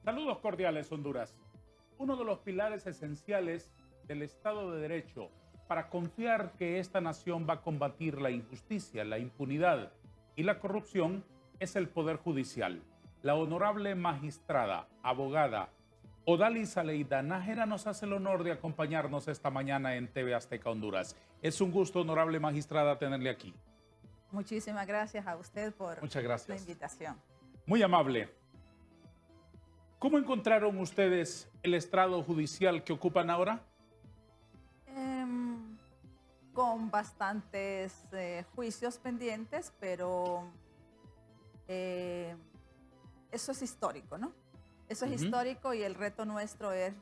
Saludos cordiales, Honduras. Uno de los pilares esenciales del Estado de Derecho para confiar que esta nación va a combatir la injusticia, la impunidad y la corrupción es el Poder Judicial. La honorable magistrada, abogada Odalis Aleida Nájera nos hace el honor de acompañarnos esta mañana en TV Azteca Honduras. Es un gusto, honorable magistrada, tenerle aquí. Muchísimas gracias a usted por Muchas gracias. la invitación. Muy amable. ¿Cómo encontraron ustedes el estrado judicial que ocupan ahora? Con bastantes juicios pendientes, pero eso es histórico, ¿no? Eso es histórico y el reto nuestro es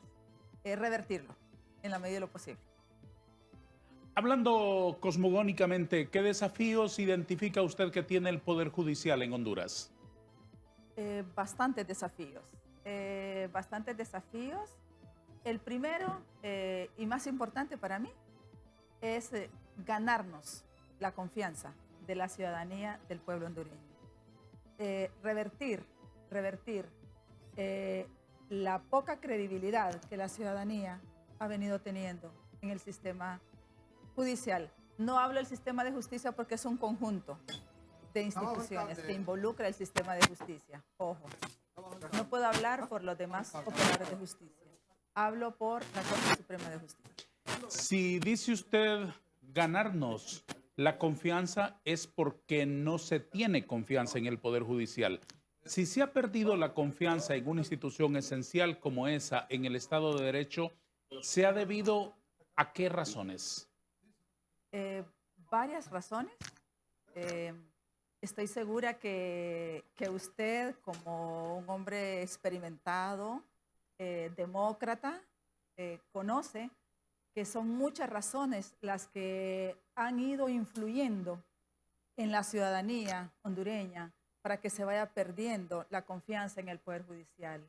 revertirlo en la medida de lo posible. Hablando cosmogónicamente, ¿qué desafíos identifica usted que tiene el Poder Judicial en Honduras? Bastantes desafíos. Bastantes desafíos. El primero y más importante para mí es ganarnos la confianza de la ciudadanía del pueblo hondureño. Revertir la poca credibilidad que la ciudadanía ha venido teniendo en el sistema judicial. No hablo del sistema de justicia porque es un conjunto de instituciones que involucra el sistema de justicia. Ojo, no puedo hablar por los demás operadores de justicia. Hablo por la Corte Suprema de Justicia. Si dice usted ganarnos la confianza es porque no se tiene confianza en el Poder Judicial. Si se ha perdido la confianza en una institución esencial como esa en el Estado de Derecho, ¿se ha debido a qué razones? Varias razones. Estoy segura que usted, como un hombre experimentado, demócrata, conoce que son muchas razones las que han ido influyendo en la ciudadanía hondureña para que se vaya perdiendo la confianza en el Poder Judicial.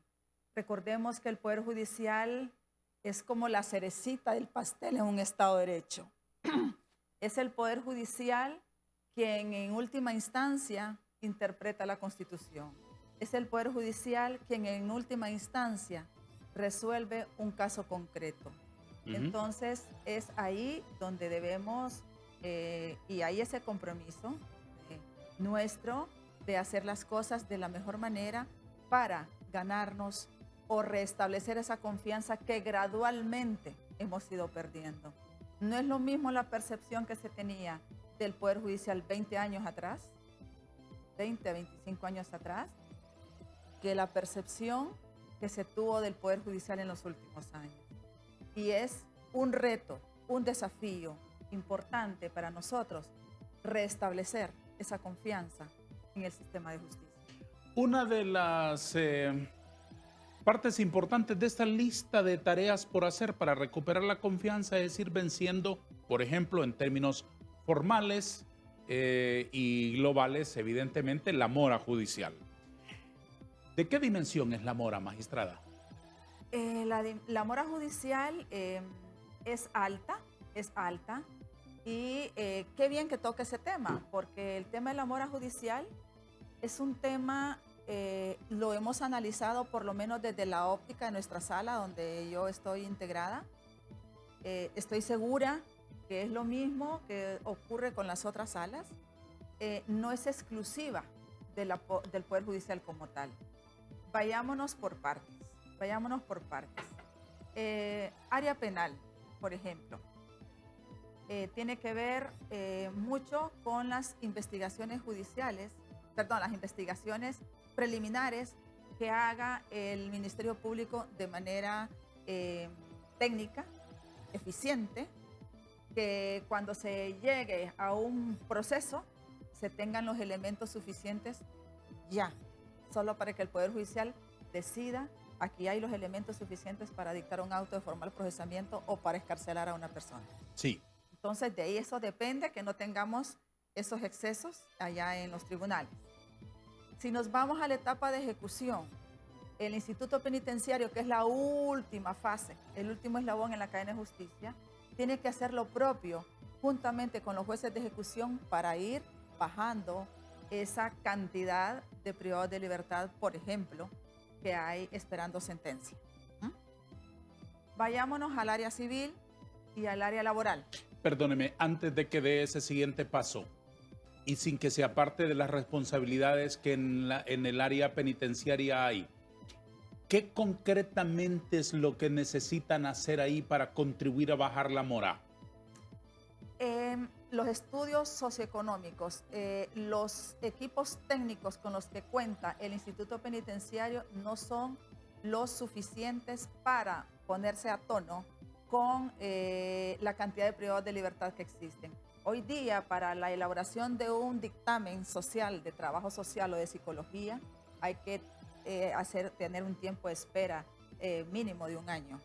Recordemos que el Poder Judicial es como la cerecita del pastel en un Estado de Derecho. Es el Poder Judicial quien en última instancia interpreta la Constitución. Es el Poder Judicial quien en última instancia resuelve un caso concreto. Entonces es ahí donde debemos, y hay ese compromiso nuestro de hacer las cosas de la mejor manera para ganarnos o restablecer esa confianza que gradualmente hemos ido perdiendo. No es lo mismo la percepción que se tenía del Poder Judicial 20 años atrás, 20, 25 años atrás, que la percepción que se tuvo del Poder Judicial en los últimos años. Y es un reto, un desafío importante para nosotros restablecer esa confianza en el sistema de justicia. Una de las partes importantes de esta lista de tareas por hacer para recuperar la confianza es ir venciendo, por ejemplo, en términos formales y globales, evidentemente, la mora judicial. ¿De qué dimensión es la mora, magistrada? La mora judicial es alta, y qué bien que toque ese tema, porque el tema de la mora judicial es un tema, lo hemos analizado por lo menos desde la óptica de nuestra sala donde yo estoy integrada. Estoy segura que es lo mismo que ocurre con las otras salas. No es exclusiva del Poder Judicial como tal. Vayámonos por partes. Área penal, por ejemplo, tiene que ver mucho con las investigaciones judiciales, las investigaciones preliminares que haga el Ministerio Público de manera técnica, eficiente, que cuando se llegue a un proceso se tengan los elementos suficientes ya, solo para que el Poder Judicial decida, aquí hay los elementos suficientes para dictar un auto de formal procesamiento o para excarcelar a una persona. Sí. Entonces, de ahí eso depende, que no tengamos esos excesos allá en los tribunales. Si nos vamos a la etapa de ejecución, el Instituto Penitenciario, que es la última fase, el último eslabón en la cadena de justicia, tiene que hacer lo propio juntamente con los jueces de ejecución para ir bajando esa cantidad de privados de libertad, por ejemplo, que hay esperando sentencia. ¿Mm? Vayámonos al área civil y al área laboral. Perdóneme, antes de que dé ese siguiente paso, y sin que sea parte de las responsabilidades que en el área penitenciaria hay, ¿qué concretamente es lo que necesitan hacer ahí para contribuir a bajar la mora? Los estudios socioeconómicos, los equipos técnicos con los que cuenta el Instituto Penitenciario no son los suficientes para ponerse a tono con la cantidad de privados de libertad que existen. Hoy día, para la elaboración de un dictamen social, de trabajo social o de psicología, hay que tener un tiempo de espera mínimo de un año,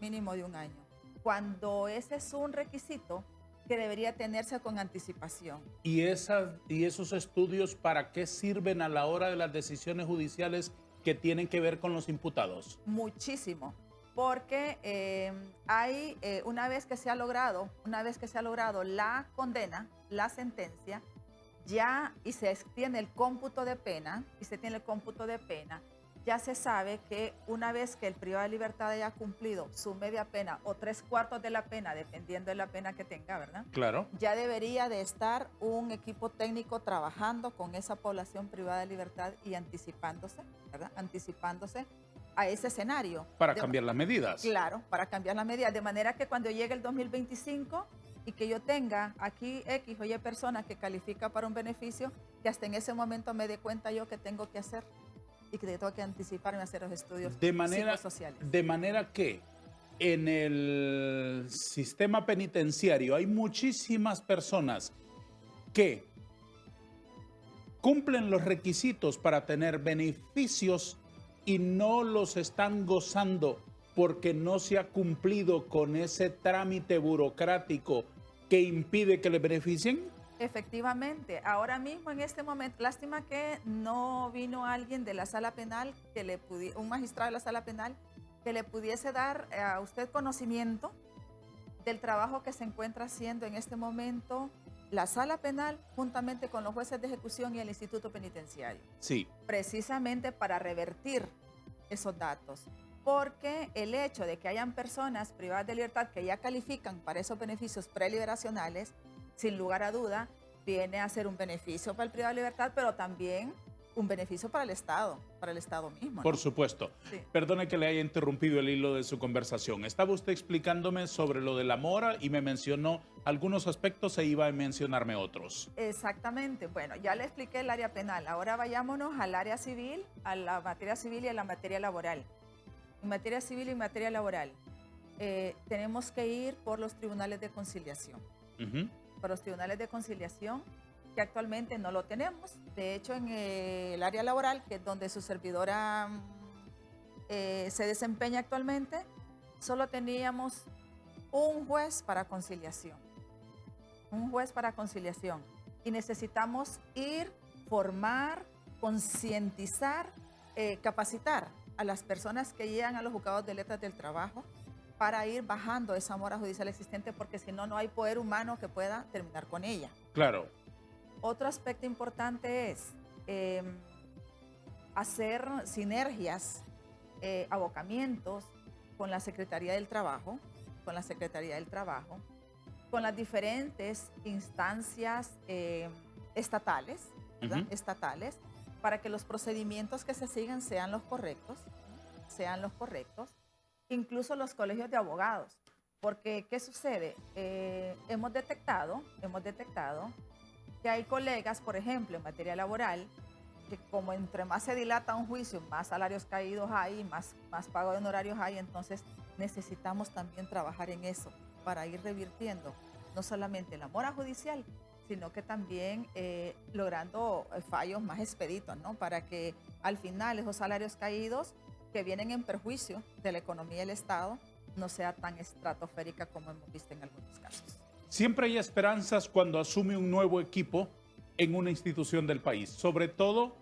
mínimo de un año. Cuando ese es un requisito que debería tenerse con anticipación. ¿Y esos estudios para qué sirven a la hora de las decisiones judiciales que tienen que ver con los imputados? Muchísimo, porque una vez que se ha logrado la condena, la sentencia, y se tiene el cómputo de pena, ya se sabe que una vez que el privado de libertad haya cumplido su media pena o 3/4 de la pena, dependiendo de la pena que tenga, ¿verdad? Claro. Ya debería de estar un equipo técnico trabajando con esa población privada de libertad y anticipándose, ¿verdad? Anticipándose a ese escenario. Para cambiar las medidas. Claro, para cambiar las medidas, de manera que cuando llegue el 2025 y que yo tenga aquí X o Y persona que califica para un beneficio, que hasta en ese momento me dé cuenta yo que tengo que hacer y que tengo que anticiparme a hacer los estudios psicosociales. De manera que en el sistema penitenciario hay muchísimas personas que cumplen los requisitos para tener beneficios y no los están gozando porque no se ha cumplido con ese trámite burocrático que impide que le beneficien. Efectivamente, ahora mismo en este momento, lástima que no vino alguien de la sala penal, un magistrado de la sala penal, que le pudiese dar a usted conocimiento del trabajo que se encuentra haciendo en este momento la sala penal juntamente con los jueces de ejecución y el Instituto Penitenciario. Sí. Precisamente para revertir esos datos. Porque el hecho de que hayan personas privadas de libertad que ya califican para esos beneficios preliberacionales, sin lugar a duda, viene a ser un beneficio para el privado de libertad, pero también un beneficio para el Estado mismo, ¿no? Por supuesto. Sí. Perdone que le haya interrumpido el hilo de su conversación. Estaba usted explicándome sobre lo de la mora y me mencionó algunos aspectos e iba a mencionarme otros. Exactamente. Bueno, ya le expliqué el área penal. Ahora vayámonos al área civil, a la materia civil y a la materia laboral. En materia civil y materia laboral, tenemos que ir por los tribunales de conciliación. Por los tribunales de conciliación, que actualmente no lo tenemos. De hecho, en el área laboral, que es donde su servidora se desempeña actualmente, solo teníamos un juez para conciliación. Un juez para conciliación. Y necesitamos ir, formar, concientizar, capacitar a las personas que llegan a los juzgados de letras del trabajo para ir bajando esa mora judicial existente, porque si no, no hay poder humano que pueda terminar con ella. Claro. Otro aspecto importante es hacer sinergias, abocamientos con la Secretaría del Trabajo, con las diferentes instancias estatales, ¿verdad? Estatales, para que los procedimientos que se sigan sean los correctos, incluso los colegios de abogados. Porque, ¿qué sucede? Hemos detectado que hay colegas, por ejemplo, en materia laboral, que como entre más se dilata un juicio, más salarios caídos hay, más pago de honorarios hay, entonces necesitamos también trabajar en eso para ir revirtiendo no solamente la mora judicial, sino que también logrando fallos más expeditos, ¿no? Para que al final esos salarios caídos que vienen en perjuicio de la economía del Estado no sea tan estratosférica como hemos visto en algunos casos. Siempre hay esperanzas cuando asume un nuevo equipo en una institución del país, sobre todo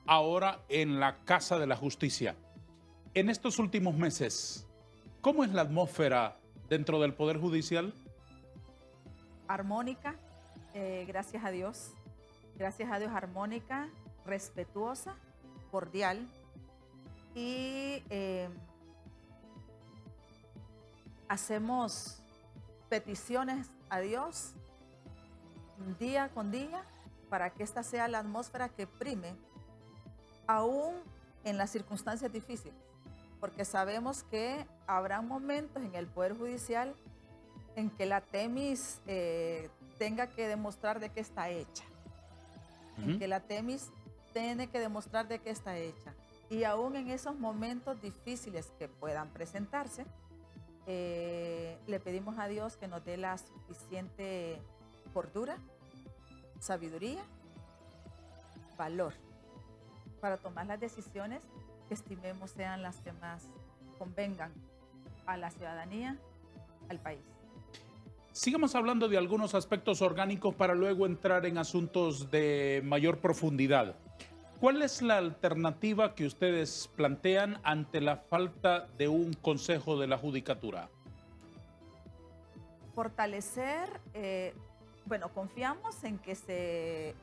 ahora en la Casa de la Justicia. En estos últimos meses, ¿cómo es la atmósfera dentro del Poder Judicial? Armónica, gracias a Dios, armónica, respetuosa, cordial y hacemos peticiones a Dios día con día para que esta sea la atmósfera que prime aún en las circunstancias difíciles, porque sabemos que habrá momentos en el Poder Judicial en que la Temis tenga que demostrar de qué está hecha, en que la Temis tiene que demostrar de qué está hecha. Y aún en esos momentos difíciles que puedan presentarse, le pedimos a Dios que nos dé la suficiente cordura, sabiduría, valor para tomar las decisiones que estimemos sean las que más convengan a la ciudadanía, al país. Sigamos hablando de algunos aspectos orgánicos para luego entrar en asuntos de mayor profundidad. ¿Cuál es la alternativa que ustedes plantean ante la falta de un consejo de la judicatura? Fortalecer, bueno, confiamos en que se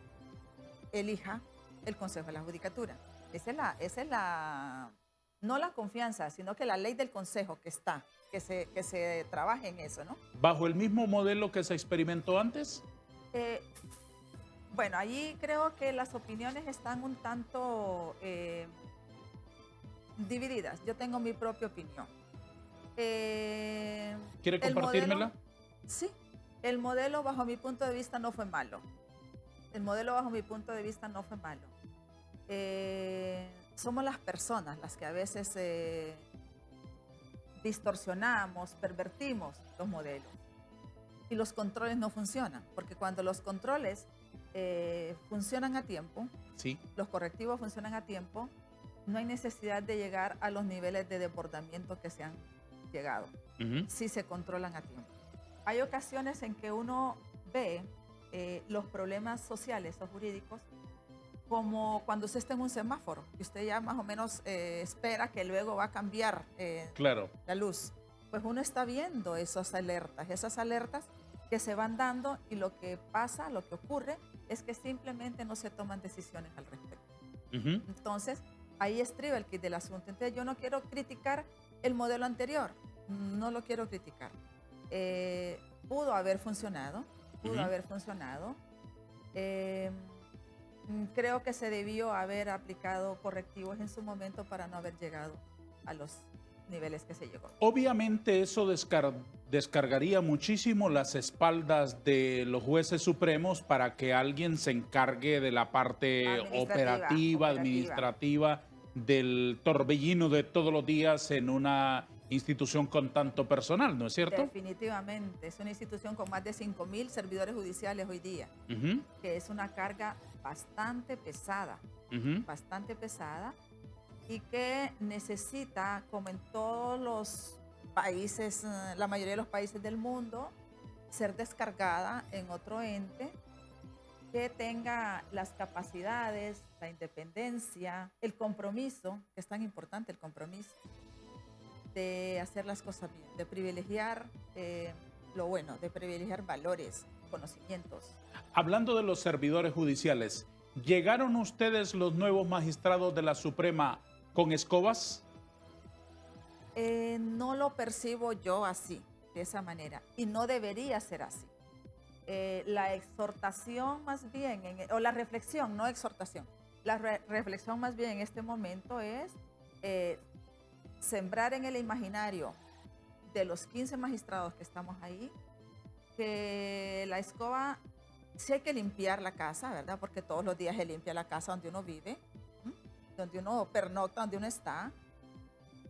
elija el Consejo de la Judicatura. Esa es la, no la confianza, sino que la ley del Consejo que está, que se trabaje en eso, ¿no? ¿Bajo el mismo modelo que se experimentó antes? Bueno, allí creo que las opiniones están un tanto divididas. Yo tengo mi propia opinión. ¿Quiere compartírmela? Sí, el modelo bajo mi punto de vista no fue malo. El modelo bajo mi punto de vista no fue malo. Somos las personas las que a veces distorsionamos, pervertimos los modelos y los controles no funcionan, porque cuando los controles funcionan a tiempo, sí, los correctivos funcionan a tiempo, no hay necesidad de llegar a los niveles de desbordamiento que se han llegado, si se controlan a tiempo. Hay ocasiones en que uno ve los problemas sociales o jurídicos como cuando usted está en un semáforo y usted ya más o menos espera que luego va a cambiar claro, la luz. Pues uno está viendo esas alertas que se van dando y lo que pasa, lo que ocurre es que simplemente no se toman decisiones al respecto. Entonces, ahí estriba el kit del asunto. Entonces, yo no quiero criticar el modelo anterior, no lo quiero criticar. Pudo haber funcionado, creo que se debió haber aplicado correctivos en su momento para no haber llegado a los niveles que se llegó. Obviamente eso descargaría muchísimo las espaldas de los jueces supremos para que alguien se encargue de la parte operativa, administrativa del torbellino de todos los días en una institución con tanto personal, ¿no es cierto? Definitivamente, es una institución con más de 5,000 servidores judiciales hoy día, que es una carga bastante pesada, y que necesita, como en todos los países, la mayoría de los países del mundo, ser descargada en otro ente que tenga las capacidades, la independencia, el compromiso, que es tan importante el compromiso, de hacer las cosas bien, de privilegiar lo bueno, de privilegiar valores, conocimientos. Hablando de los servidores judiciales, ¿llegaron ustedes los nuevos magistrados de la Suprema con escobas? No lo percibo yo así, de esa manera, y no debería ser así. La exhortación más bien, o la reflexión, no exhortación, la reflexión más bien en este momento es sembrar en el imaginario de los 15 magistrados que estamos ahí, que la escoba, sí hay que limpiar la casa, ¿verdad? Porque todos los días se limpia la casa donde uno vive, donde uno pernocta, donde uno está,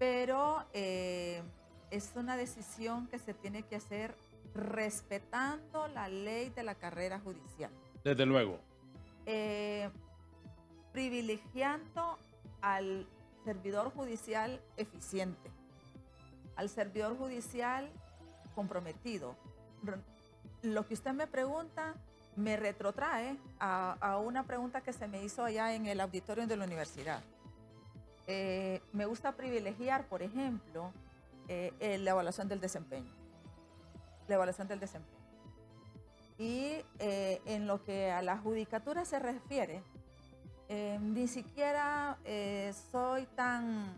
pero es una decisión que se tiene que hacer respetando la ley de la carrera judicial. Desde luego. Privilegiando al servidor judicial eficiente, al servidor judicial comprometido. Lo que usted me pregunta me retrotrae a una pregunta que se me hizo allá en el auditorio de la universidad. Me gusta privilegiar, por ejemplo, la evaluación del desempeño. La evaluación del desempeño. Y en lo que a la judicatura se refiere, ni siquiera soy tan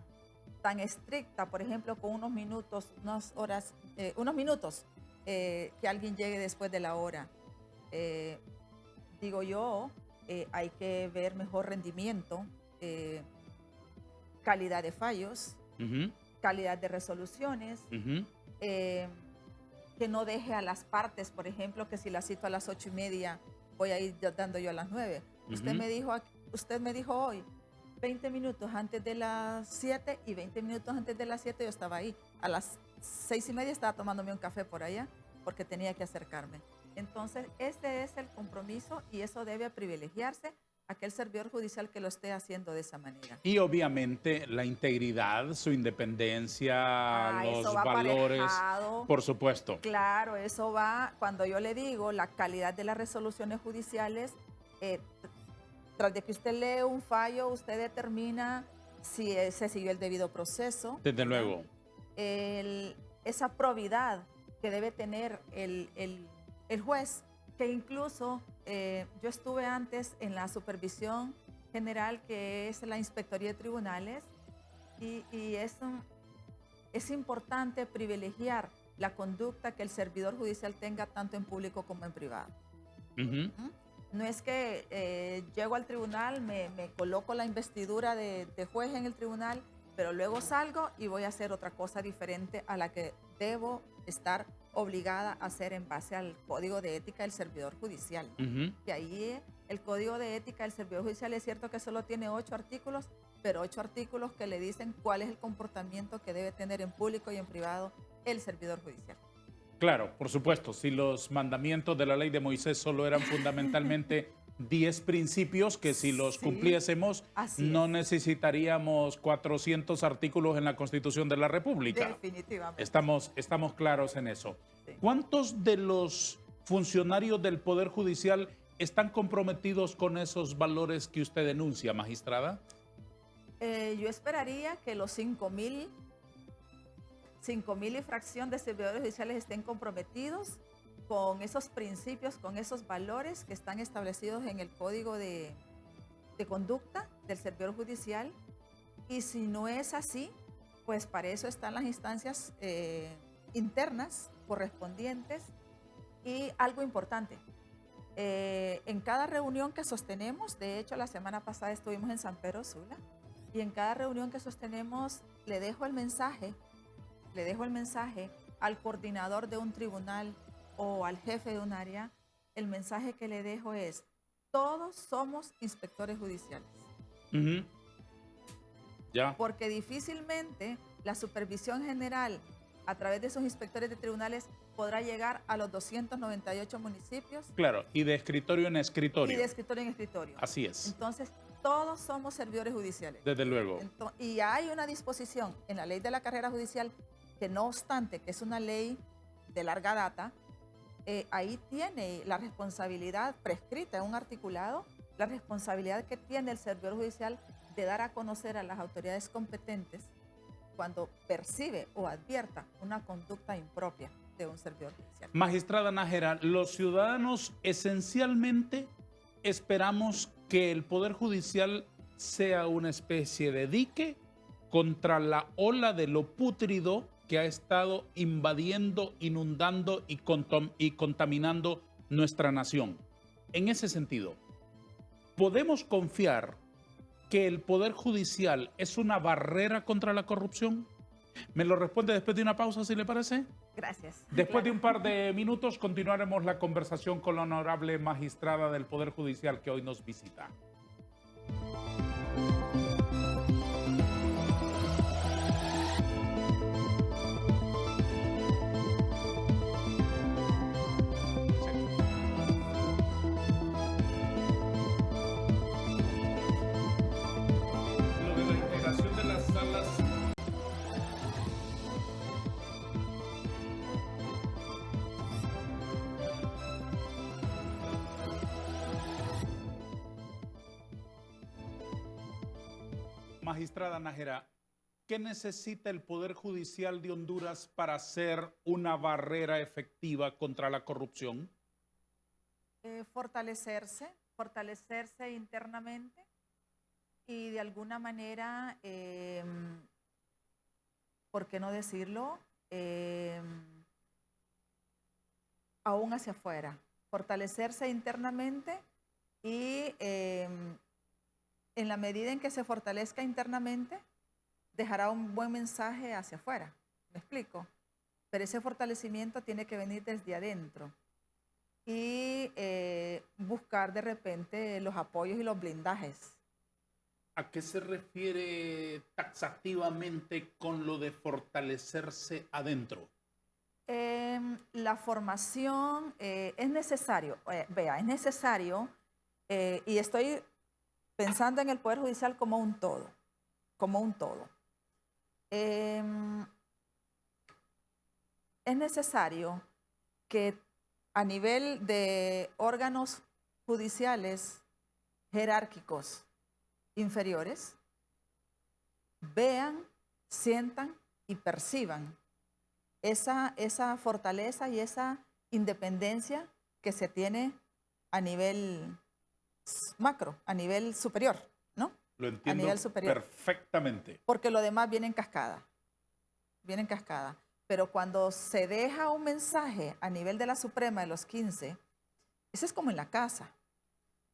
tan estricta, por ejemplo, con unos minutos, unas horas, unos minutos que alguien llegue después de la hora. Eh, Digo yo, hay que ver mejor rendimiento, calidad de fallos, Ujú, calidad de resoluciones, ujú. eh, que no deje a las partes, por ejemplo, que si la cito a las 8:30, voy a ir dando yo a las 9. Ujú. Usted me dijo hoy, 20 minutos antes de las 7 y 20 minutos antes de las 7 yo estaba ahí. A las 6:30 estaba tomándome un café por allá porque tenía que acercarme. Entonces, ese es el compromiso y eso debe privilegiarse aquel servidor judicial que lo esté haciendo de esa manera. Y obviamente la integridad, su independencia, Eso los va valores, aparejado. por supuesto. Claro, eso va, cuando yo le digo la calidad de las resoluciones judiciales, eh, tras de que usted lee un fallo, usted determina si se siguió el debido proceso, Desde ¿verdad? luego. Esa probidad que debe tener el juez, que incluso yo estuve antes en la supervisión general, que es la Inspectoría de Tribunales, y es importante privilegiar la conducta que el servidor judicial tenga tanto en público como en privado. Ujú. ¿Mm? No es que llego al tribunal, me coloco la investidura de juez en el tribunal, pero luego salgo y voy a hacer otra cosa diferente a la que debo estar obligada a hacer en base al Código de Ética del Servidor Judicial. Ujú. Y ahí el Código de Ética del Servidor Judicial es cierto que solo tiene 8 artículos, pero 8 artículos que le dicen cuál es el comportamiento que debe tener en público y en privado el servidor judicial. Claro, por supuesto, si los mandamientos de la ley de Moisés solo eran fundamentalmente 10 principios que si los Sí, cumpliésemos así no es, necesitaríamos 400 artículos en la Constitución de la República. definitivamente. Estamos claros en eso. Sí. ¿Cuántos de los funcionarios del Poder Judicial están comprometidos con esos valores que usted denuncia, magistrada? Yo esperaría que los 5,000 y fracción de servidores judiciales estén comprometidos con esos principios, con esos valores que están establecidos en el Código de Conducta del servidor judicial. Y si no es así, pues para eso están las instancias internas correspondientes. Y algo importante, en cada reunión que sostenemos, de hecho la semana pasada estuvimos en San Pedro Sula, y en cada reunión que sostenemos le dejo el mensaje al coordinador de un tribunal o al jefe de un área. El mensaje que le dejo es: todos somos inspectores judiciales. Ujú. Ya. Porque difícilmente la supervisión general a través de esos inspectores de tribunales podrá llegar a los 298 municipios Claro, y de escritorio en y escritorio. de escritorio en escritorio. Así es, Entonces, todos somos servidores judiciales. desde luego. Y hay una disposición en la ley de la carrera judicial que, no obstante que es una ley de larga data, ahí tiene la responsabilidad prescrita en un articulado, la responsabilidad que tiene el servidor judicial de dar a conocer a las autoridades competentes cuando percibe o advierta una conducta impropia de un servidor judicial. Magistrada Nájera, los ciudadanos esencialmente esperamos que el Poder Judicial sea una especie de dique contra la ola de lo pútrido que ha estado invadiendo, inundando y contaminando nuestra nación. En ese sentido, ¿podemos confiar que el Poder Judicial es una barrera contra la corrupción? ¿Me lo responde después de una pausa, si le parece? Gracias. Después de Claro. un par de minutos continuaremos la conversación con la honorable magistrada del Poder Judicial que hoy nos visita. Lo de la integración de las salas. Magistrada Nájera, ¿qué necesita el Poder Judicial de Honduras para ser una barrera efectiva contra la corrupción? Fortalecerse internamente y de alguna manera ¿por qué no decirlo? Aún hacia afuera, fortalecerse internamente y en la medida en que se fortalezca internamente, dejará un buen mensaje hacia afuera. ¿Me explico? Pero ese fortalecimiento tiene que venir desde adentro y buscar de repente los apoyos y los blindajes. ¿A qué se refiere taxativamente con lo de fortalecerse adentro? La formación es necesario, vea, es necesario, y estoy pensando en el Poder Judicial como un todo, como un todo. Es necesario que a nivel de órganos judiciales jerárquicos inferiores vean, sientan y perciban esa fortaleza y esa independencia que se tiene a nivel macro, a nivel superior, ¿no? Lo A entiendo nivel superior. perfectamente. Porque lo demás viene en cascada, viene en cascada. Pero cuando se deja un mensaje a nivel de la Suprema de los 15, eso es como en la casa,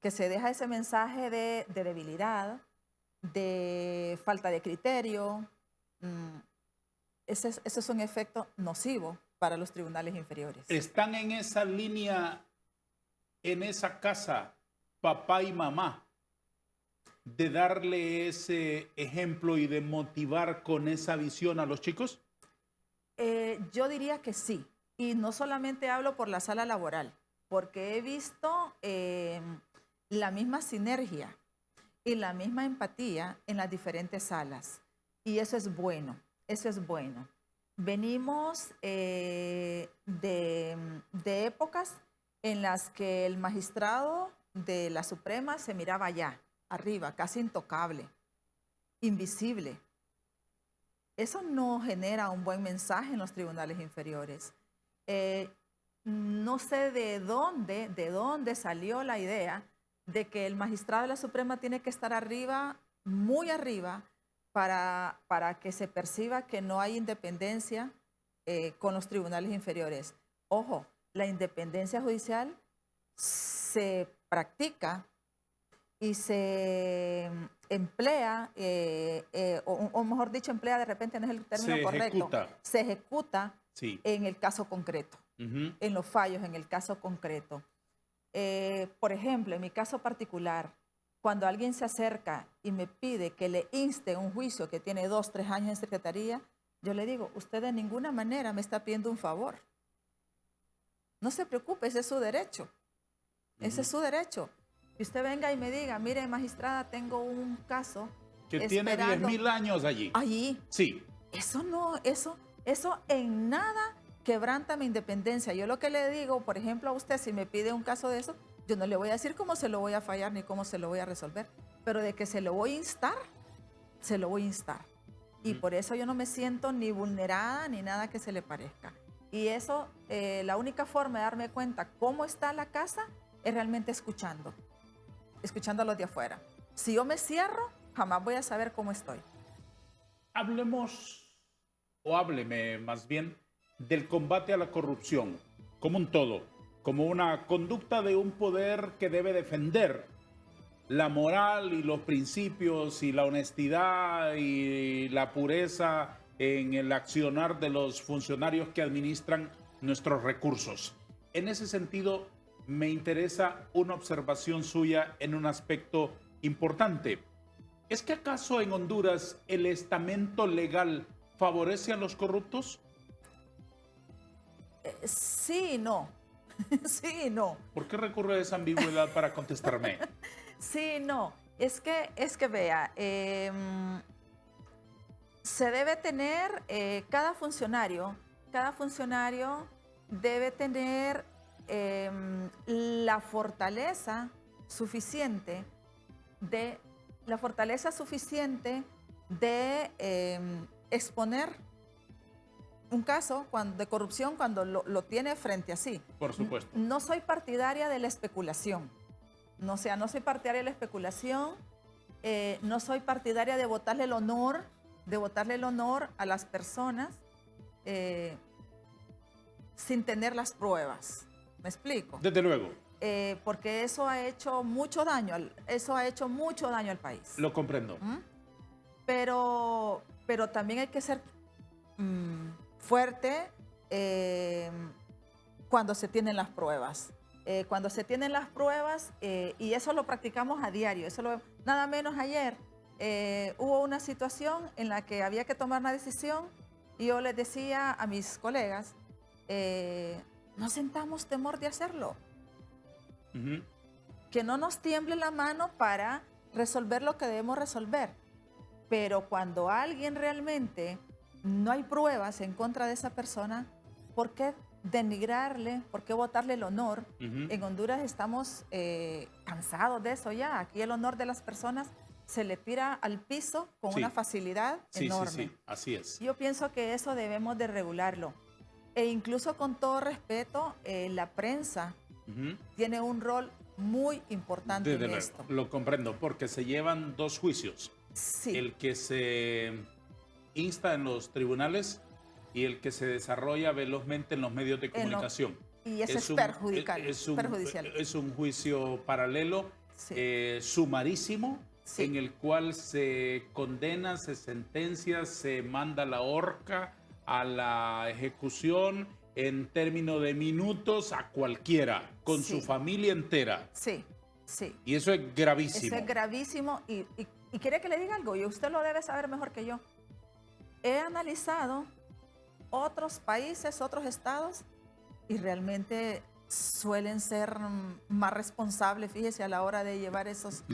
que se deja ese mensaje de debilidad, de falta de criterio. Ese es un efecto nocivo para los tribunales inferiores. ¿Están en esa línea, en esa casa, papá y mamá, de darle ese ejemplo y de motivar con esa visión a los chicos? Yo diría que sí. Y no solamente hablo por la sala laboral, porque he visto la misma sinergia y la misma empatía en las diferentes salas. Y eso es bueno, eso es bueno. Venimos de épocas en las que el magistrado de la Suprema se miraba allá, arriba, casi intocable, invisible. Eso no genera un buen mensaje en los tribunales inferiores. No sé de dónde salió la idea de que el magistrado de la Suprema tiene que estar arriba, muy arriba, para que se perciba que no hay independencia con los tribunales inferiores. Ojo, la independencia judicial se practica y se emplea, o mejor dicho, emplea, de repente no es el término correcto, se ejecuta sí, en el caso concreto, en los fallos, en el caso concreto. Por ejemplo, en mi caso particular, cuando alguien se acerca y me pide que le inste un juicio que tiene 2, 3 años en secretaría, yo le digo, usted de ninguna manera me está pidiendo un favor. No se preocupe, ese es su derecho. Ese es su derecho. Que usted venga y me diga, mire, magistrada, tengo un caso que tiene 10.000 años allí. Allí. Sí. Eso en nada quebranta mi independencia. Yo lo que le digo, por ejemplo, a usted, si me pide un caso de eso, yo no le voy a decir cómo se lo voy a fallar ni cómo se lo voy a resolver, pero de que se lo voy a instar, se lo voy a instar. Y por eso yo no me siento ni vulnerada ni nada que se le parezca. Y eso, la única forma de darme cuenta cómo está la casa es realmente escuchando a los de afuera. Si yo me cierro, jamás voy a saber cómo estoy. Hablemos, o hábleme más bien, del combate a la corrupción como un todo, como una conducta de un poder que debe defender la moral y los principios y la honestidad y la pureza en el accionar de los funcionarios que administran nuestros recursos. En ese sentido, me interesa una observación suya en un aspecto importante. ¿Es que acaso en Honduras el estamento legal favorece a los corruptos? Sí y no. Sí y no. ¿Por qué recurre a esa ambigüedad para contestarme? Sí y no. Es que vea, se debe tener, cada funcionario debe tener la fortaleza suficiente de exponer un caso de corrupción cuando lo tiene frente a sí. Por supuesto. No soy partidaria de la especulación. No soy partidaria de la especulación. No soy partidaria de botarle el honor de botarle el honor a las personas sin tener las pruebas. ¿Me explico? Desde luego. Porque eso ha hecho mucho daño, al país. Lo comprendo. ¿Mm? Pero también hay que ser fuerte cuando se tienen las pruebas. Cuando se tienen las pruebas, y eso lo practicamos a diario, nada menos ayer, hubo una situación en la que había que tomar una decisión y yo les decía a mis colegas, no sentamos temor de hacerlo. Uh-huh. Que no nos tiemble la mano para resolver lo que debemos resolver. Pero cuando alguien realmente no hay pruebas en contra de esa persona, ¿por qué denigrarle? ¿Por qué botarle el honor? Uh-huh. En Honduras estamos cansados de eso ya. Aquí el honor de las personas se le tira al piso con una facilidad enorme. Sí, así es. Yo pienso que eso debemos de regularlo. E incluso con todo respeto, la prensa tiene un rol muy importante en esto. Lo comprendo, porque se llevan dos juicios. Sí. El que se insta en los tribunales y el que se desarrolla velozmente en los medios de comunicación. Y eso es perjudicial. Es un juicio paralelo, sí. Sumarísimo, sí. en el cual se condena, se sentencia, se manda la horca a la ejecución en términos de minutos a cualquiera, con sí. su familia entera. Sí, sí. Y eso es gravísimo. Eso es gravísimo y quiere que le diga algo, y usted lo debe saber mejor que yo. He analizado otros países, otros estados, y realmente suelen ser más responsables, fíjese, a la hora de llevar esos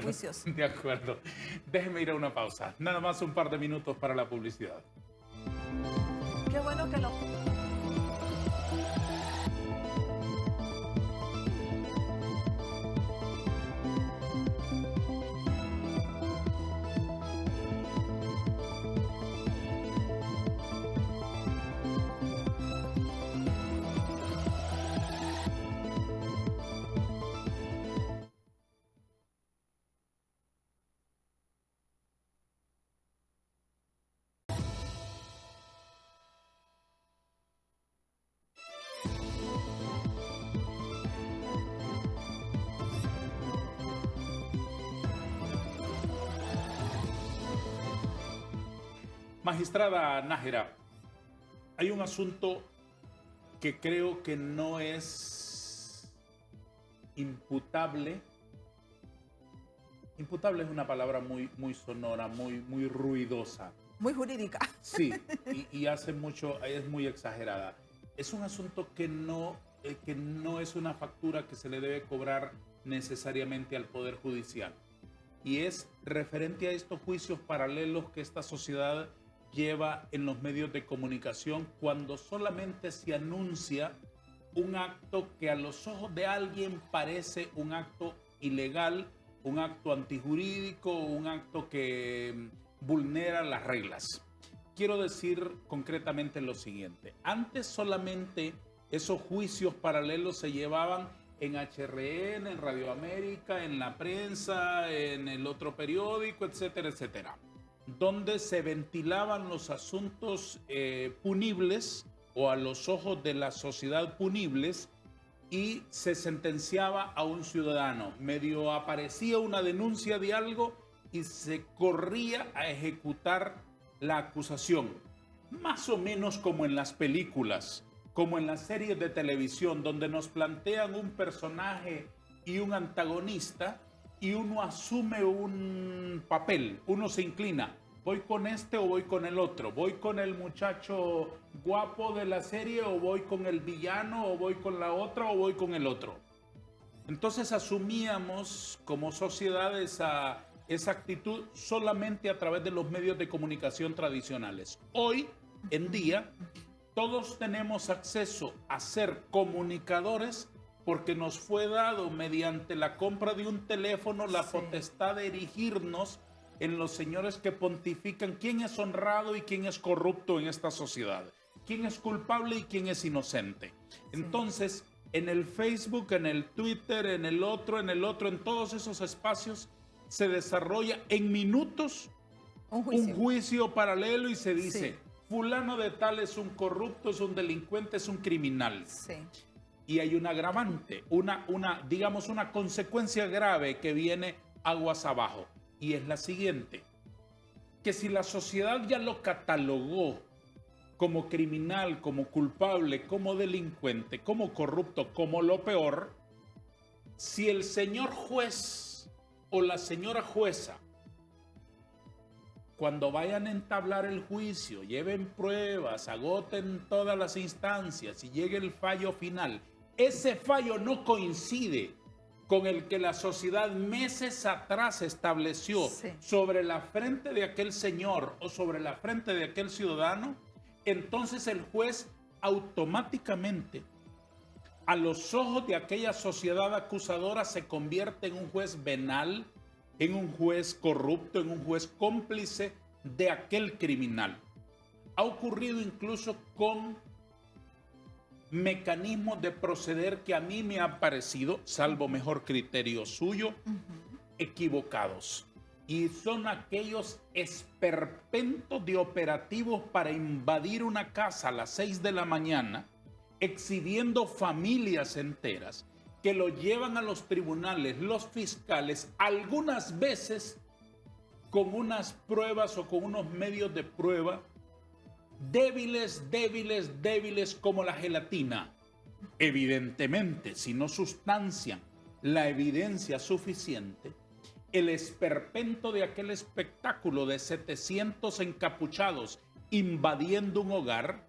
juicios. De acuerdo. Déjeme ir a una pausa. Nada más un par de minutos para la publicidad. Qué bueno que lo... Magistrada Nájera, hay un asunto que creo que no es imputable. Imputable es una palabra muy sonora, muy ruidosa. Muy jurídica. Sí, y hace mucho, es muy exagerada. Es un asunto que no es una factura que se le debe cobrar necesariamente al Poder Judicial. Y es referente a estos juicios paralelos que esta sociedad lleva en los medios de comunicación cuando solamente se anuncia un acto que a los ojos de alguien parece un acto ilegal, un acto antijurídico, un acto que vulnera las reglas. Quiero decir concretamente lo siguiente. Antes solamente esos juicios paralelos se llevaban en HRN, en Radio América, en la prensa, en el otro periódico, etcétera, etcétera, donde se ventilaban los asuntos punibles o a los ojos de la sociedad punibles y se sentenciaba a un ciudadano. Medio aparecía una denuncia de algo y se corría a ejecutar la acusación. Más o menos como en las películas, como en las series de televisión, donde nos plantean un personaje y un antagonista y uno asume un papel, uno se inclina. ¿Voy con este o voy con el otro? ¿Voy con el muchacho guapo de la serie o voy con el villano o voy con la otra o voy con el otro? Entonces asumíamos como sociedad esa actitud solamente a través de los medios de comunicación tradicionales. Hoy en día todos tenemos acceso a ser comunicadores porque nos fue dado mediante la compra de un teléfono la potestad de erigirnos en los señores que pontifican quién es honrado y quién es corrupto en esta sociedad, quién es culpable y quién es inocente. Entonces, en el Facebook, en el Twitter, en el otro, en todos esos espacios se desarrolla en minutos Un un juicio. juicio paralelo y se dice, Sí. fulano de tal es un corrupto, es un delincuente, es un criminal. Sí. Y hay un agravante, digamos, una consecuencia grave que viene aguas abajo. Y es la siguiente, que si la sociedad ya lo catalogó como criminal, como culpable, como delincuente, como corrupto, como lo peor, si el señor juez o la señora jueza, cuando vayan a entablar el juicio, lleven pruebas, agoten todas las instancias y llegue el fallo final, ese fallo no coincide con el que la sociedad meses atrás estableció Sí. sobre la frente de aquel señor o sobre la frente de aquel ciudadano, entonces el juez automáticamente, a los ojos de aquella sociedad acusadora, se convierte en un juez venal, en un juez corrupto, en un juez cómplice de aquel criminal. Ha ocurrido incluso con mecanismos de proceder que a mí me han parecido, salvo mejor criterio suyo, equivocados. Y son aquellos esperpentos de operativos para invadir una casa a las 6 de la mañana, exhibiendo familias enteras, que lo llevan a los tribunales, los fiscales, algunas veces con unas pruebas o con unos medios de prueba débiles, débiles, débiles como la gelatina. Evidentemente, si no sustancian la evidencia suficiente, el esperpento de aquel espectáculo de 700 encapuchados invadiendo un hogar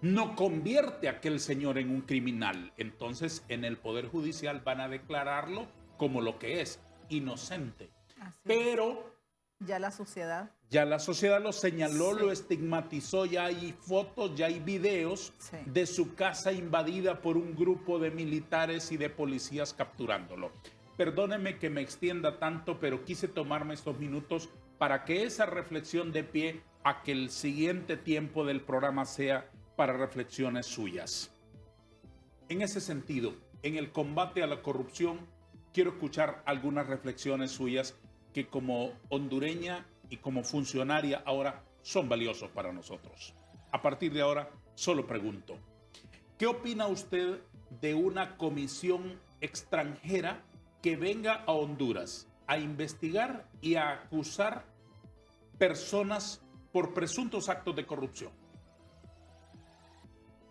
no convierte a aquel señor en un criminal. Entonces, en el Poder Judicial van a declararlo como lo que es, inocente. Así es. Pero Ya la sociedad. ya la sociedad lo señaló, Sí. lo estigmatizó, ya hay fotos, ya hay videos Sí. de su casa invadida por un grupo de militares y de policías capturándolo. Perdóneme que me extienda tanto, pero quise tomarme estos minutos para que esa reflexión dé pie a que el siguiente tiempo del programa sea para reflexiones suyas. En ese sentido, en el combate a la corrupción, quiero escuchar algunas reflexiones suyas que como hondureña y como funcionaria ahora son valiosos para nosotros. A partir de ahora, solo pregunto, ¿qué opina usted de una comisión extranjera que venga a Honduras a investigar y a acusar personas por presuntos actos de corrupción?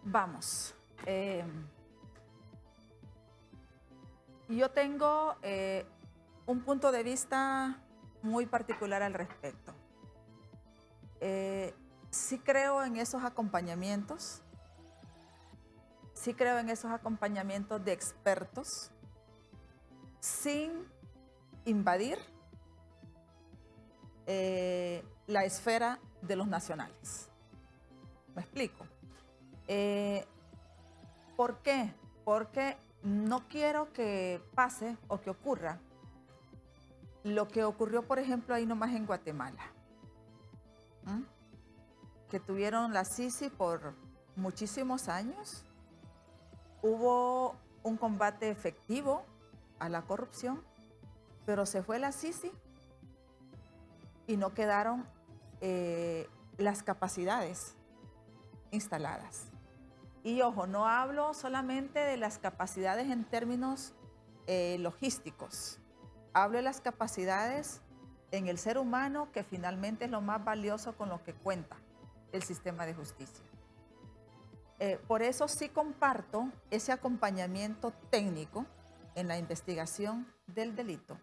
Vamos. Yo tengo un punto de vista muy particular al respecto. Sí creo en esos acompañamientos. Sí creo en esos acompañamientos de expertos sin invadir la esfera de los nacionales. ¿Me explico? ¿Por qué? Porque no quiero que pase o que ocurra lo que ocurrió, por ejemplo, ahí nomás en Guatemala. Que tuvieron la Sisi por muchísimos años. Hubo un combate efectivo a la corrupción, pero se fue la Sisi y no quedaron las capacidades instaladas. Y ojo, no hablo solamente de las capacidades en términos logísticos, hablo de las capacidades en el ser humano, que finalmente es lo más valioso con lo que cuenta el sistema de justicia. Por eso sí comparto ese acompañamiento técnico en la investigación del delito,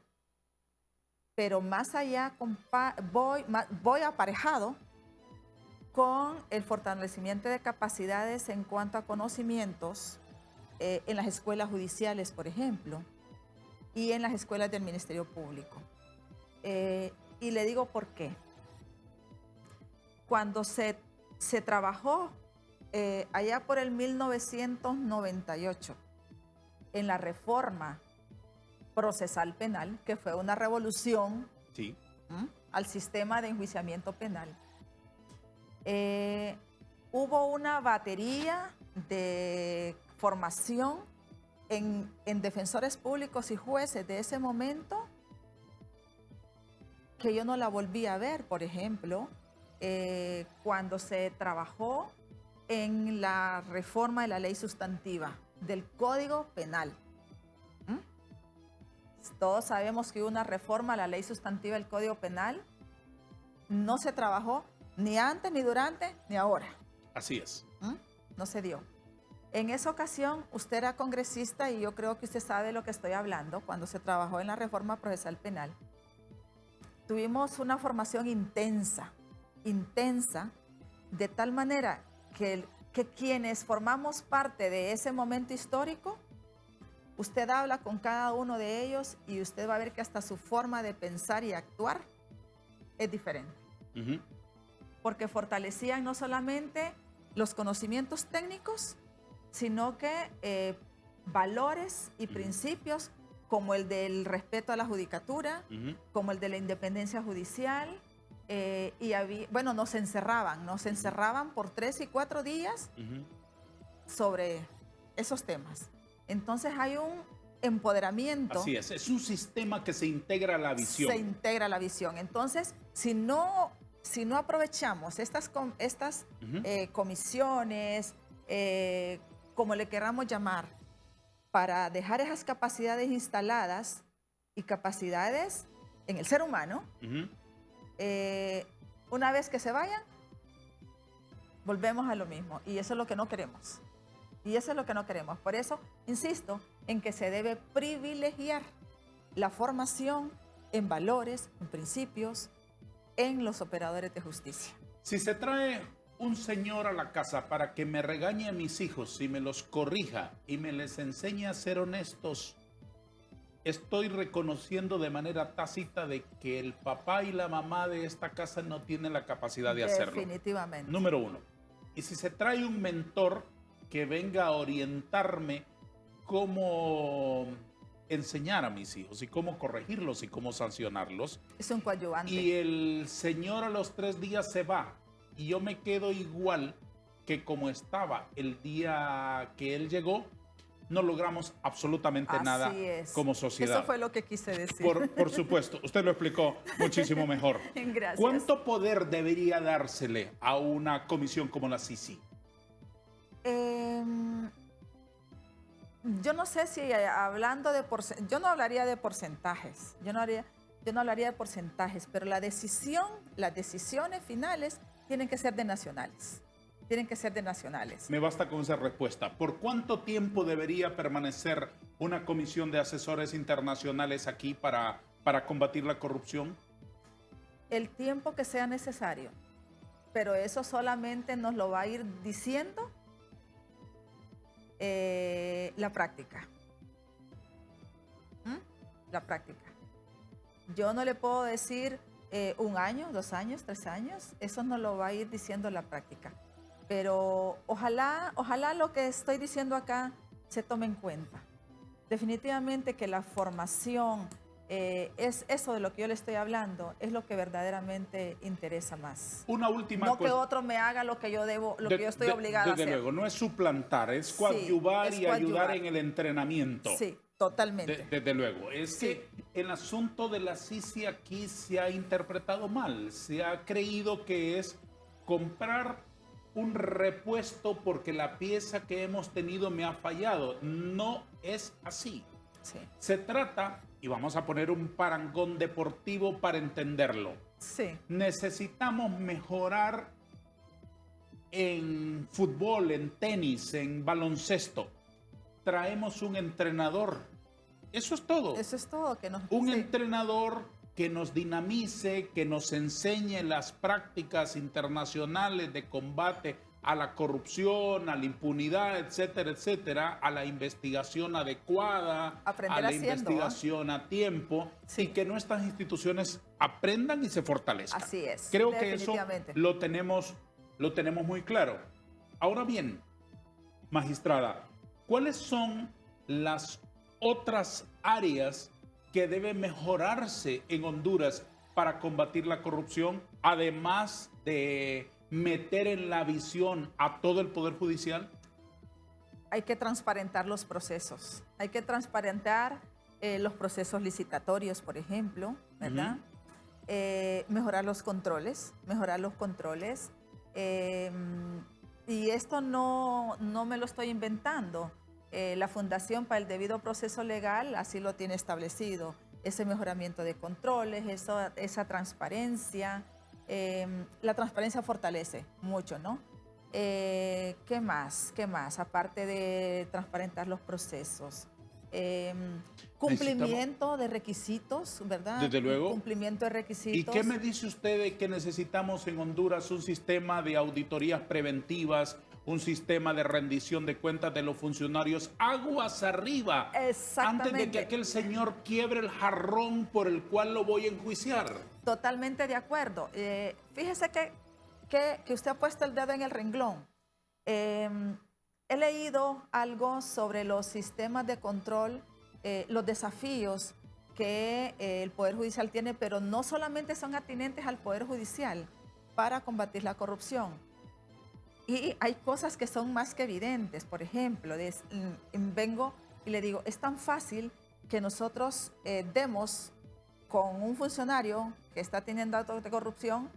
pero más allá voy aparejado con el fortalecimiento de capacidades en cuanto a conocimientos en las escuelas judiciales, por ejemplo, y en las escuelas del Ministerio Público. Y le digo por qué. Cuando se trabajó allá por el 1998 en la reforma procesal penal, que fue una revolución Sí. al sistema de enjuiciamiento penal, hubo una batería de formación en defensores públicos y jueces de ese momento que yo no la volví a ver, por ejemplo, cuando se trabajó en la reforma de la ley sustantiva del Código Penal. Todos sabemos que hubo una reforma a la ley sustantiva del Código Penal. No se trabajó ni antes, ni durante, ni ahora. Así es. No se dio. En esa ocasión, usted era congresista y yo creo que usted sabe de lo que estoy hablando. Cuando se trabajó en la reforma procesal penal, tuvimos una formación intensa, de tal manera que quienes formamos parte de ese momento histórico, usted habla con cada uno de ellos y usted va a ver que hasta su forma de pensar y actuar es diferente. Porque fortalecían no solamente los conocimientos técnicos, sino que valores y principios como el del respeto a la judicatura, como el de la independencia judicial, bueno, nos encerraban por 3 y 4 días sobre esos temas. Entonces hay un empoderamiento. Así es un sistema que se integra a la visión. Se integra a la visión. Entonces, si no aprovechamos estas comisiones, como le queramos llamar, para dejar esas capacidades instaladas y capacidades en el ser humano, una vez que se vayan, volvemos a lo mismo. Y eso es lo que no queremos. Por eso, insisto, en que se debe privilegiar la formación en valores, en principios, en los operadores de justicia. Si se trae un señor a la casa para que me regañe a mis hijos y me los corrija y me les enseñe a ser honestos, estoy reconociendo de manera tácita de que el papá y la mamá de esta casa no tienen la capacidad de hacerlo. Definitivamente. Número 1. Y si se trae un mentor que venga a orientarme cómo enseñar a mis hijos y cómo corregirlos y cómo sancionarlos. Es un coadyuvante. Y el señor a los 3 días se va y yo me quedo igual que como estaba el día que él llegó, no logramos absolutamente nada como sociedad. Eso fue lo que quise decir. Por supuesto, usted lo explicó muchísimo mejor. Gracias. ¿Cuánto poder debería dársele a una comisión como la CICI? Yo no sé si hablando de porcentajes, yo no hablaría de porcentajes, pero las decisiones finales tienen que ser de nacionales. Me basta con esa respuesta. ¿Por cuánto tiempo debería permanecer una comisión de asesores internacionales aquí para combatir la corrupción? El tiempo que sea necesario, pero eso solamente nos lo va a ir diciendo la práctica. La práctica. Yo no le puedo decir 1 año, 2 años, 3 años. Eso nos lo va a ir diciendo la práctica. Pero ojalá lo que estoy diciendo acá se tome en cuenta. Definitivamente que la formación, es eso de lo que yo le estoy hablando, es lo que verdaderamente interesa más. Una última cosa. No que otro me haga lo que yo debo, lo que yo estoy obligada a hacer. Desde luego, no es suplantar, es coadyuvar y ayudar en el entrenamiento. Sí, totalmente. Desde luego. Es que el asunto de la CICI aquí se ha interpretado mal. Se ha creído que es comprar un repuesto porque la pieza que hemos tenido me ha fallado. No es así. Sí. Se trata, y vamos a poner un parangón deportivo para entenderlo. Sí. Necesitamos mejorar en fútbol, en tenis, en baloncesto. Traemos un entrenador. Eso es todo. Eso es todo. Un entrenador que nos dinamice, que nos enseñe las prácticas internacionales de combate a la corrupción, a la impunidad, etcétera, etcétera, a la investigación adecuada, a la investigación a tiempo, y que nuestras instituciones aprendan y se fortalezcan. Así es. Creo que eso lo tenemos muy claro. Ahora bien, magistrada, ¿cuáles son las otras áreas que debe mejorarse en Honduras para combatir la corrupción, además de meter en la visión a todo el Poder Judicial? Hay que transparentar los procesos. Hay que transparentar los procesos licitatorios, por ejemplo, ¿verdad? mejorar los controles, eh, y esto no me lo estoy inventando. La Fundación para el Debido Proceso Legal así lo tiene establecido, ese mejoramiento de controles, esa transparencia. La transparencia fortalece mucho, ¿no? ¿Qué más? ¿Qué más? Aparte de transparentar los procesos. Cumplimiento de requisitos, ¿verdad? Desde luego. Cumplimiento de ¿Y requisitos. qué me dice usted de que necesitamos en Honduras un sistema de auditorías preventivas, un sistema de rendición de cuentas de los funcionarios aguas arriba, antes de que aquel señor quiebre el jarrón por el cual lo voy a enjuiciar? Totalmente de acuerdo. Fíjese que usted ha puesto el dedo en el renglón. He leído algo sobre los sistemas de control, los desafíos que el Poder Judicial tiene, pero no solamente son atinentes al Poder Judicial para combatir la corrupción. Y hay cosas que son más que evidentes. Por ejemplo, vengo y le digo, es tan fácil que nosotros demos con un funcionario que está teniendo actos de corrupción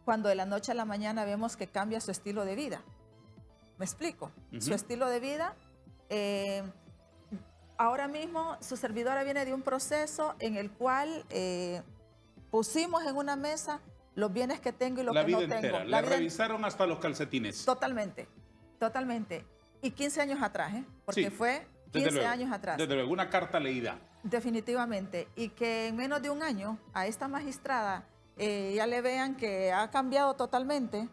cuando de la noche a la mañana vemos que cambia su estilo de vida. ¿Me explico? Su estilo de vida. Ahora mismo su servidora viene de un proceso en el cual pusimos en una mesa los bienes que tengo y lo que no tengo. Entera. La revisaron hasta los calcetines. Totalmente, totalmente. Y 15 años atrás, porque fue 15 años atrás. Desde luego, una carta leída. Definitivamente. Y que en menos de un año a esta magistrada ya le vean que ha cambiado totalmente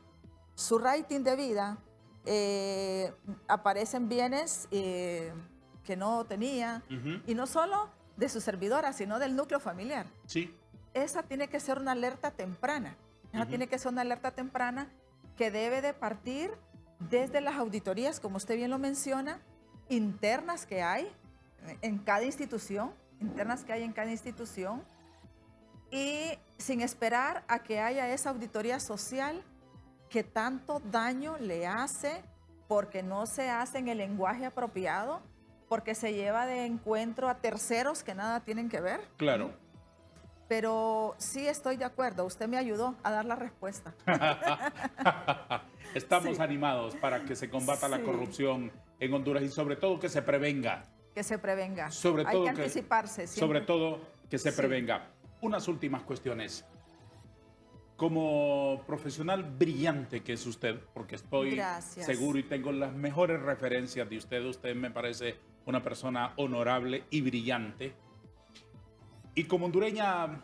su rating de vida. Aparecen bienes que no tenía, y no solo de su servidora, sino del núcleo familiar. Sí. Esa tiene que ser una alerta temprana. Esa tiene que ser una alerta temprana que debe de partir desde las auditorías, como usted bien lo menciona, internas que hay en cada institución, y sin esperar a que haya esa auditoría social que tanto daño le hace porque no se hace en el lenguaje apropiado, porque se lleva de encuentro a terceros que nada tienen que ver. Claro. Pero sí estoy de acuerdo, usted me ayudó a dar la respuesta. Estamos animados para que se combata la corrupción en Honduras y sobre todo que se prevenga. Que se prevenga. Sobre todo hay que anticiparse. Siempre. Sobre todo que se prevenga. Unas últimas cuestiones. Como profesional brillante que es usted, porque estoy seguro y tengo las mejores referencias de usted. Usted me parece una persona honorable y brillante. Y como hondureña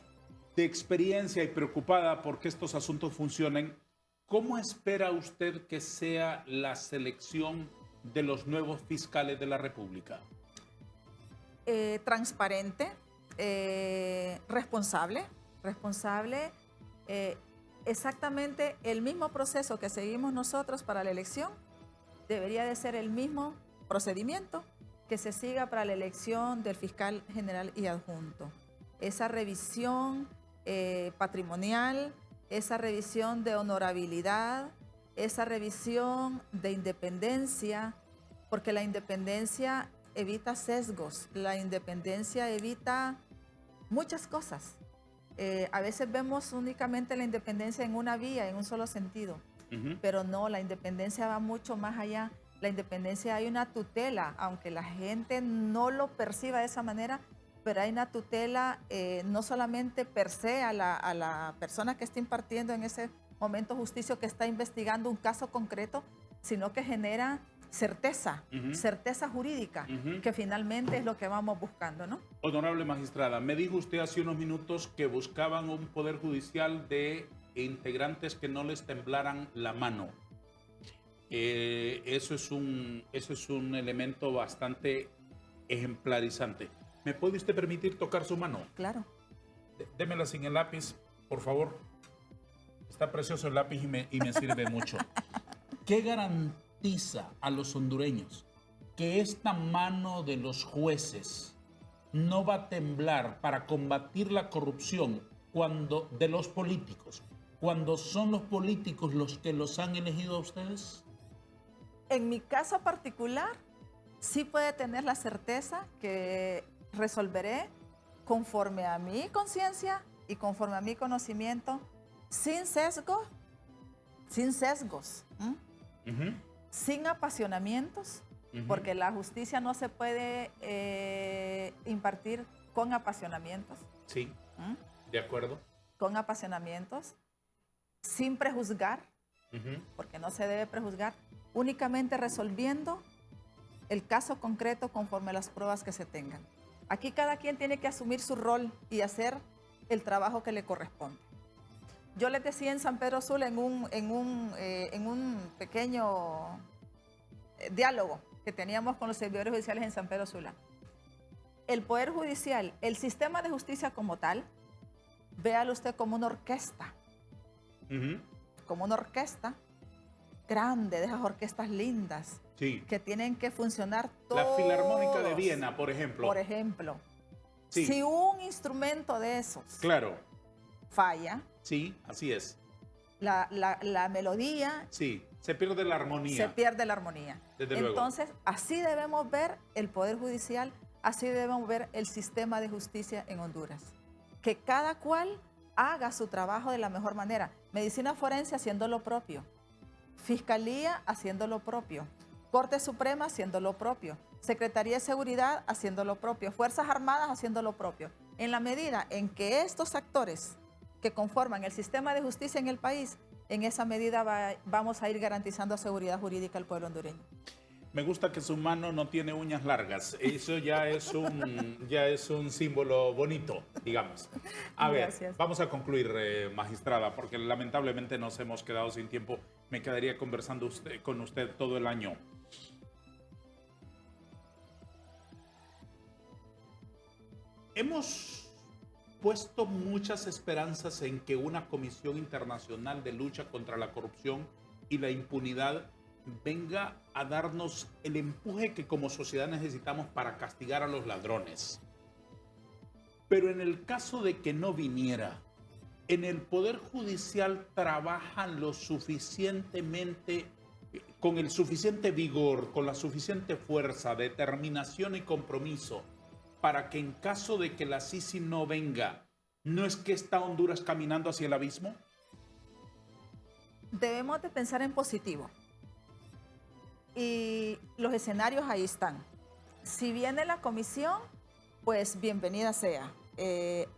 de experiencia y preocupada porque estos asuntos funcionen, ¿cómo espera usted que sea la selección de los nuevos fiscales de la República? Transparente, responsable, exactamente el mismo proceso que seguimos nosotros para la elección, debería de ser el mismo procedimiento que se siga para la elección del fiscal general y adjunto. Esa revisión patrimonial, esa revisión de honorabilidad, esa revisión de independencia, porque la independencia evita sesgos, la independencia evita muchas cosas. A veces vemos únicamente la independencia en una vía, en un solo sentido, pero no, la independencia va mucho más allá. La independencia, hay una tutela, aunque la gente no lo perciba de esa manera, pero hay una tutela no solamente per se a la persona que está impartiendo en ese momento justicia, que está investigando un caso concreto, sino que genera certeza, certeza jurídica, que finalmente es lo que vamos buscando, ¿no? Honorable magistrada, me dijo usted hace unos minutos que buscaban un poder judicial de integrantes que no les temblaran la mano. Eso es un elemento bastante ejemplarizante. ¿Me puede usted permitir tocar su mano? Claro. Démela sin el lápiz, por favor. Está precioso el lápiz y me sirve mucho. ¿Qué garantiza a los hondureños que esta mano de los jueces no va a temblar para combatir la corrupción de los políticos, cuando son los políticos los que los han elegido a ustedes? En mi caso particular, sí puede tener la certeza que resolveré conforme a mi conciencia y conforme a mi conocimiento, sin sesgos, ¿m? Ujú, Sin apasionamientos, ujú. porque la justicia no se puede impartir con apasionamientos, Sí, ¿m? de acuerdo. Con apasionamientos, sin prejuzgar, Ujú. porque no se debe prejuzgar, únicamente resolviendo el caso concreto conforme a las pruebas que se tengan. Aquí cada quien tiene que asumir su rol y hacer el trabajo que le corresponde. Yo les decía en San Pedro Sula, en un pequeño diálogo que teníamos con los servidores judiciales en San Pedro Sula, el Poder Judicial, el sistema de justicia como tal, véalo usted como una orquesta, Ujú. como una orquesta grande, de esas orquestas lindas, Sí. que tienen que funcionar La todos. Filarmónica de Viena, por ejemplo. Por ejemplo, Sí. si un instrumento de esos Claro. falla, Sí, así es. la melodía, Sí, se pierde la armonía. se pierde la armonía. Desde luego. Entonces, así debemos ver el Poder Judicial, así debemos ver el sistema de justicia en Honduras. Que cada cual haga su trabajo de la mejor manera. Medicina forense haciendo lo propio. Fiscalía haciendo lo propio. Corte Suprema haciendo lo propio. Secretaría de Seguridad haciendo lo propio. Fuerzas Armadas haciendo lo propio. En la medida en que estos actores que conforman el sistema de justicia en el país, en esa medida vamos a ir garantizando seguridad jurídica al pueblo hondureño. Me gusta que su mano no tiene uñas largas. Eso ya es un símbolo bonito, digamos. A ver, Gracias. vamos a concluir, magistrada, porque lamentablemente nos hemos quedado sin tiempo. Me quedaría conversando con usted todo el año. Hemos puesto muchas esperanzas en que una comisión internacional de lucha contra la corrupción y la impunidad venga a darnos el empuje que como sociedad necesitamos para castigar a los ladrones. Pero en el caso de que no viniera, ¿en el Poder Judicial trabajan lo suficientemente, con el suficiente vigor, con la suficiente fuerza, determinación y compromiso para que en caso de que la Sisi no venga, no es que está Honduras caminando hacia el abismo? Debemos de pensar en positivo. Y los escenarios ahí están. Si viene la comisión, pues bienvenida sea,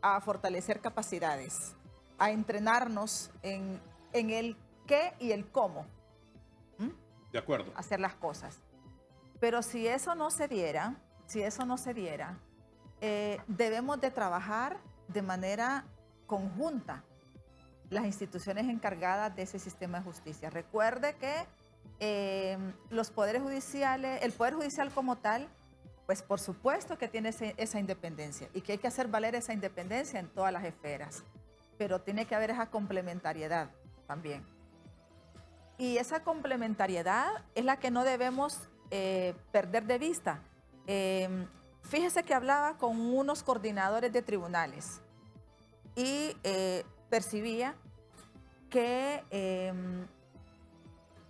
a fortalecer capacidades, a entrenarnos en el qué y el cómo. De acuerdo. Hacer las cosas. Pero si eso no se diera, debemos de trabajar de manera conjunta las instituciones encargadas de ese sistema de justicia. Recuerde que los poderes judiciales, el Poder Judicial como tal, pues por supuesto que tiene esa independencia y que hay que hacer valer esa independencia en todas las esferas, pero tiene que haber esa complementariedad también. Y esa complementariedad es la que no debemos perder de vista. Fíjese que hablaba con unos coordinadores de tribunales y percibía que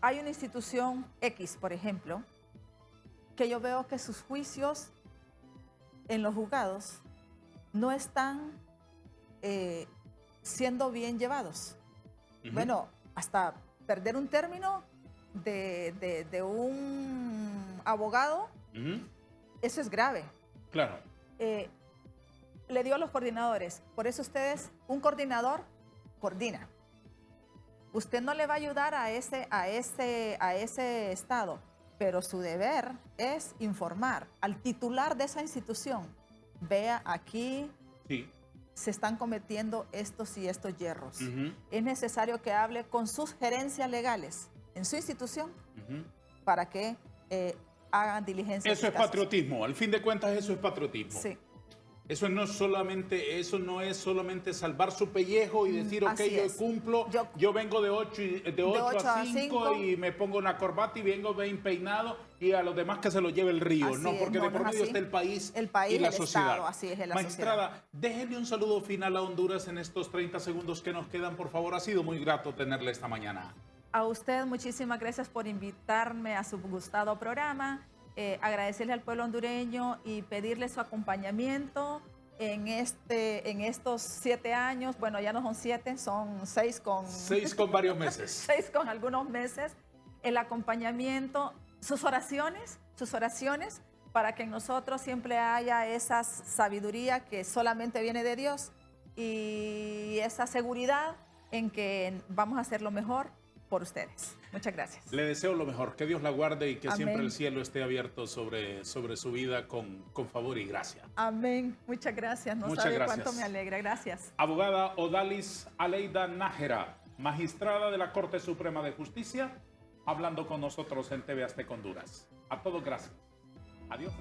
hay una institución X, por ejemplo, que yo veo que sus juicios en los juzgados no están siendo bien llevados. Bueno, hasta perder un término de un abogado, eso es grave. Claro. Le digo a los coordinadores, por eso ustedes, un coordinador coordina. Usted no le va a ayudar a ese estado, pero su deber es informar al titular de esa institución. Vea, aquí Sí. se están cometiendo estos y estos yerros. Es necesario que hable con sus gerencias legales en su institución para que hagan diligencia. Eso es patriotismo. Al fin de cuentas, eso es patriotismo. Sí. Eso no es solamente salvar su pellejo y decir, ok, yo cumplo, yo vengo de 8 a 5 y me pongo una corbata y vengo bien peinado y a los demás que se lo lleve el río. Así No, porque es, de por medio está el país y la sociedad. Estado, así es, la Magistrada, sociedad. déjenle un saludo final a Honduras en estos 30 segundos que nos quedan, por favor. Ha sido muy grato tenerle esta mañana. A usted muchísimas gracias por invitarme a su gustado programa. Agradecerle al pueblo hondureño y pedirle su acompañamiento en estos 7 años, bueno, ya no son 7, son 6 con... 6 con varios meses. 6 con algunos meses, el acompañamiento, sus oraciones, para que en nosotros siempre haya esa sabiduría que solamente viene de Dios y esa seguridad en que vamos a hacer lo mejor por ustedes. Muchas gracias. Le deseo lo mejor, que Dios la guarde y que Amén. siempre el cielo esté abierto sobre su vida con favor y gracia. Amén. Muchas gracias. No Muchas sabe gracias. cuánto me alegra. Gracias. Abogada Odalis Aleida Nájera, magistrada de la Corte Suprema de Justicia, hablando con nosotros en TV Azteca Honduras. A todos gracias. Adiós.